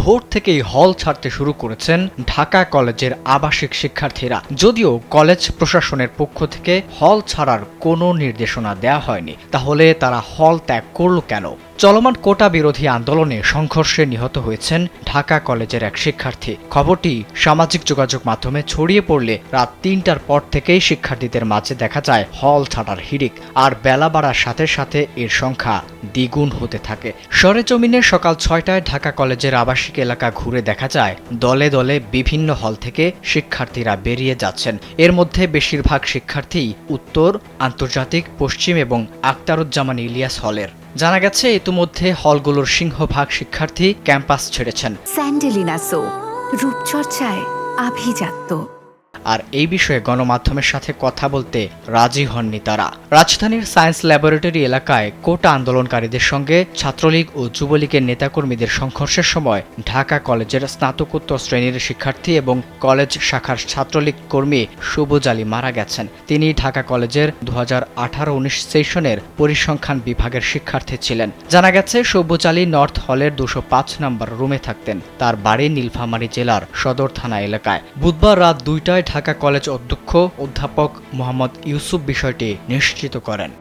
ভোর থেকেই হল ছাড়তে শুরু করেছেন ঢাকা কলেজের আবাসিক শিক্ষার্থীরা। যদিও কলেজ প্রশাসনের পক্ষ থেকে হল ছাড়ার কোনো নির্দেশনা দেওয়া হয়নি, তাহলে তারা হল ত্যাগ করল কেন? চলমান কোটা বিরোধী আন্দোলনে সংঘর্ষে নিহত হয়েছেন ঢাকা কলেজের এক শিক্ষার্থী। খবরটি সামাজিক যোগাযোগ মাধ্যমে ছড়িয়ে পড়লে রাত ৩টার পর থেকেই শিক্ষার্থীদের মাঝে দেখা যায় হল ছাড়ার হিড়িক, আর বেলা বাড়ার সাথে সাথে এর সংখ্যা দ্বিগুণ হতে থাকে। সরেজমিনে সকাল ৬টায় ঢাকা কলেজের আবাসিক এলাকা ঘুরে দেখা যায় দলে দলে বিভিন্ন হল থেকে শিক্ষার্থীরা বেরিয়ে যাচ্ছেন। এর মধ্যে বেশিরভাগ শিক্ষার্থী উত্তর, আন্তর্জাতিক, পশ্চিম এবং আখতারুজ্জামান ইলিয়াস হলের। জানা গেছে ইতিমধ্যে হলগুলোর সিংহভাগ শিক্ষার্থী ক্যাম্পাস ছেড়েছেন। স্যান্ডেলিনা সো, রূপচর্চায় আভিজাত্য। আর এই বিষয়ে গণমাধ্যমের সাথে কথা বলতে রাজি হননি তারা। রাজধানীর সায়েন্স ল্যাবরেটরি এলাকায় কোটা আন্দোলনকারীদের সঙ্গে ছাত্রলীগ ও যুবলীগের নেতাকর্মীদের সংঘর্ষের সময় ঢাকা কলেজের স্নাতকোত্তর শ্রেণীর শিক্ষার্থী এবং কলেজ শাখার ছাত্রলীগ কর্মী সবুজ আলী মারা গেছেন। তিনি ঢাকা কলেজের 2018-19 সেশনের পরিসংখ্যান বিভাগের শিক্ষার্থী ছিলেন। জানা গেছে সবুজ আলী নর্থ হলের 205 নম্বর রুমে থাকতেন। তার বাড়ি নীলফামারী জেলার সদর থানা এলাকায়। বুধবার রাত 2টায় ঢাকা কলেজ অধ্যক্ষ অধ্যাপক মোহাম্মদ ইউসুফ বিষয়টি নিশ্চিত করেন।